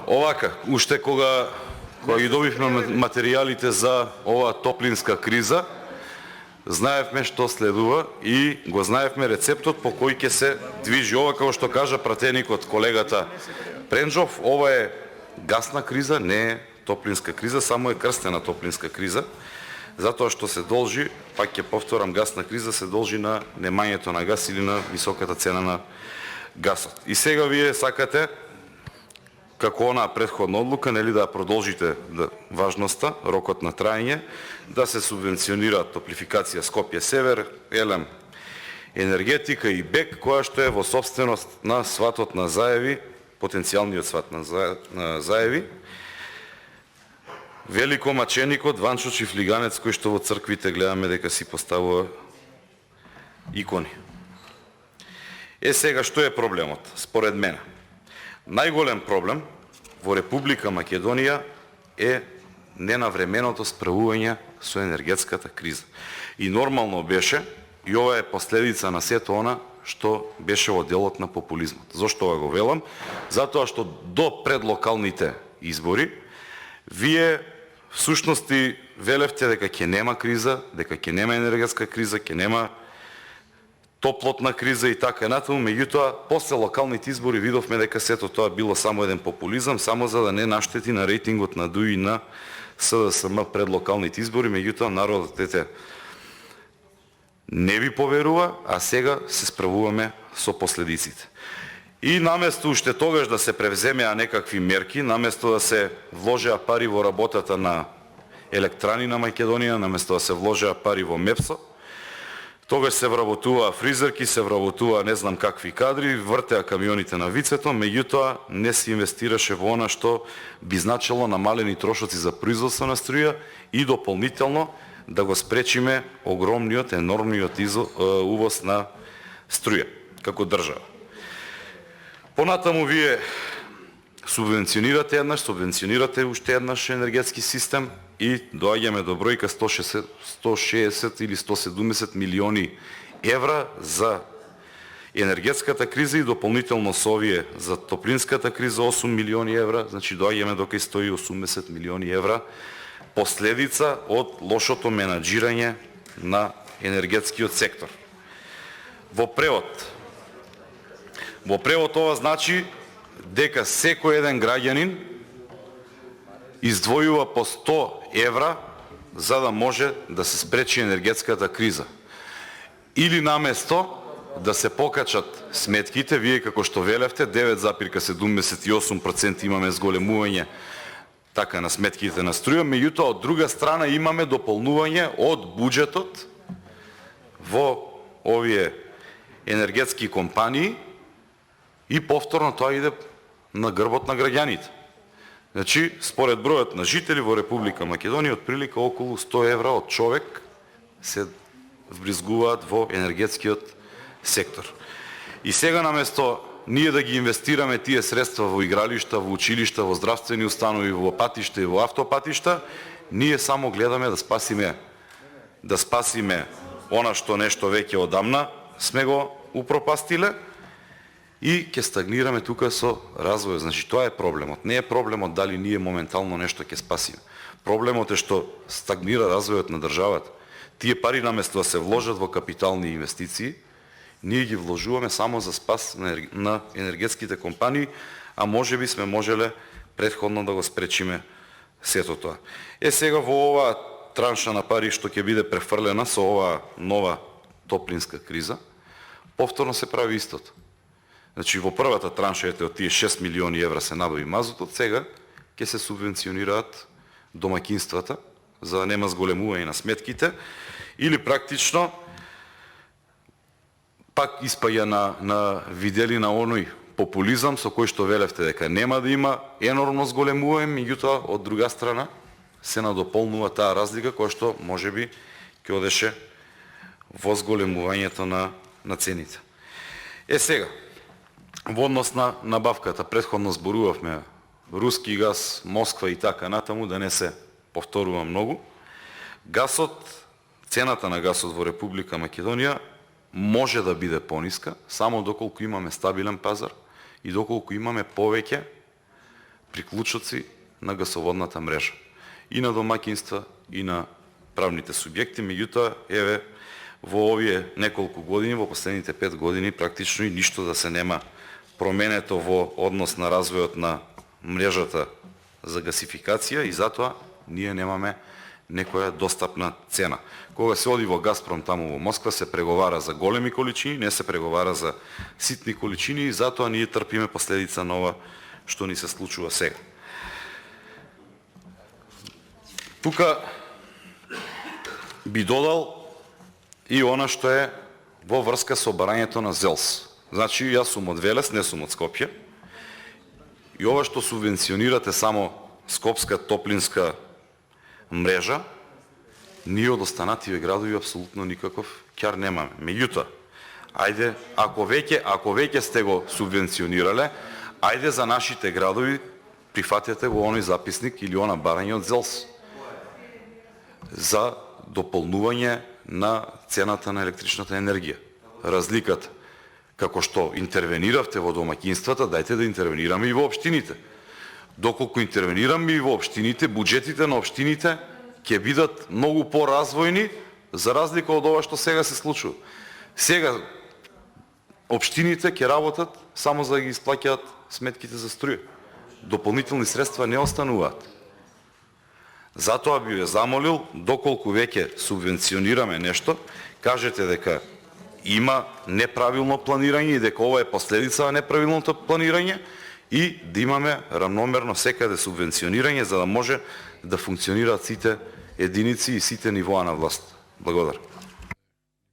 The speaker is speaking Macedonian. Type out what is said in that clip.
Овака, уште кога ги добивме материјалите за оваа топлинска криза, знаевме што следува и го знаевме рецептот по кој ќе се движи. Ова, како што кажа пратеникот колегата Пренджов, ова е гасна криза, не е топлинска криза, само е крстена топлинска криза, затоа што се должи, пак ќе повторам, гасна криза се должи на немањето на газ или на високата цена на гасот. И сега вие сакате, како онаа претходна одлука, нели, да продолжите важноста, рокот на траење, да се субвенционира топлификација Скопје Север, Елем Енергетика и БЕК, која што е во собственост на сватот на Заеви, потенцијалниот сват на Заеви, великомаченикот Ванчо Чифлиганец, кој што во црквите гледаме дека си поставува икони. Сега, што е проблемот? Според мене, најголем проблем во Република Македонија е ненавременото справување со енергетската криза. И нормално беше, и ова е последица на сето она што беше во делот на популизмот. Зошто ова го велам? Затоа што до предлокалните избори вие всушности велевте дека ќе нема криза, дека ќе нема енергетска криза, ќе нема топлотна криза и така натаму, меѓутоа после локалните избори видовме дека сето тоа било само еден популизам, само за да не наштети на рейтингот на ДУИ и на СДСМ пред локалните избори, меѓутоа народот не ви поверува, а сега се справуваме со последиците. И наместо уште тогаш да се превземеа некакви мерки, наместо да се вложеа пари во работата на електрани на Македонија, наместо да се вложеа пари во МЕПСО, тогаш се вработуваа фризерки, се вработуваа не знам какви кадри, вртеа камионите на вицето, меѓутоа не се инвестираше во она што би значило намалени трошоци за производство на струја и дополнително да го спречиме огромниот, енормниот увоз на струја како држава. Понатаму вие субвенционирате уште еднаш енергетски систем и доаѓаме до бројка 160 или 170 милиони евра за енергетската криза и дополнително со овие за топлинската криза 8 милиони евра, значи доаѓаме до кај 180 милиони евра последица од лошото менаџирање на енергетскиот сектор. Во превод ова значи дека секој еден граѓанин издвојува по 100 евра за да може да се спречи енергетската криза. Или наместо да се покачат сметките, вие како што велевте, 9,78% имаме зголемување така на сметките на струја, меѓутоа од друга страна имаме дополнување од буџетот во овие енергетски компании и повторно тоа иде на грбот на граѓаните. Значи, според бројот на жители во Република Македонија, отприлика околу 100 евра од човек се вбризгуваат во енергетскиот сектор. И сега наместо ние да ги инвестираме тие средства во игралишта, во училишта, во здравствени установи, во патишта и во автопатишта, ние само гледаме да спасиме она што нешто веќе одамна сме го упропастиле и ќе стагнираме тука со развој. Значи, тоа е проблемот. Не е проблемот дали ние моментално нешто ќе спасиме. Проблемот е што стагнира развојот на државата. Тие пари наместо да се вложат во капитални инвестиции, ние ги вложуваме само за спас на енергетските компании, а можеби сме можеле претходно да го спречиме сето тоа. Сега во оваа транша на пари што ќе биде префрлена со оваа нова топлинска криза, повторно се прави истото. Значи, во првата транша од тие 6 милиони евра се набави мазутот, сега ќе се субвенционираат домаќинствата за да нема зголемување на сметките или практично пак испаѓа на видели на оној популизам со кој што велевте дека нема да има енормно зголемување, меѓутоа од друга страна се надополнува таа разлика која што можеби ќе одеше во зголемувањето на цените. Сега, во однос на набавката, претходно зборувавме руски газ, Москва и така натаму, да не се повторува многу. Гасот, цената на гасот во Република Македонија може да биде пониска, само доколку имаме стабилен пазар и доколку имаме повеќе приклучоци на гасоводната мрежа. И на домакинства, и на правните субјекти. Меѓутоа, еве, во овие неколку години, во последните 5 години, практично и ништо да се нема променето во однос на развојот на мрежата за гасификација и затоа ние немаме некоја достапна цена. Кога се оди во Газпром таму во Москва, се преговара за големи количини, не се преговара за ситни количини и затоа ние трпиме последица на ова што ни се случува сега. Тука би додал и она што е во врска со барањето на ЗЕЛС. Значи, јас сум од Велес, не сум од Скопје. И ова што субвенционирате само скопска топлинска мрежа, ние од останативе градови апсолутно никаков ќар немаме. Меѓутоа, ајде, ако веќе сте го субвенционирале, ајде за нашите градови прифатете го оној записник или она барање од ЗЕЛС за дополнување на цената на електричната енергија. Разликата, како што интервениравте во домаќинствата, дајте да интервенираме и во општините. Доколку интервенираме и во општините, буџетите на општините ќе бидат многу поразвојни, за разлика од ова што сега се случува. Сега општините ќе работат само за да ги исплаќаат сметките за струја. Дополнителни средства не остануваат. Затоа би ве замолил, доколку веќе субвенционираме нешто, кажете дека има неправилно планирање и дека ова е последица на неправилното планирање и да имаме рамномерно секаде субвенционирање за да може да функционираат сите единици и сите нивоа на власт. Благодарам.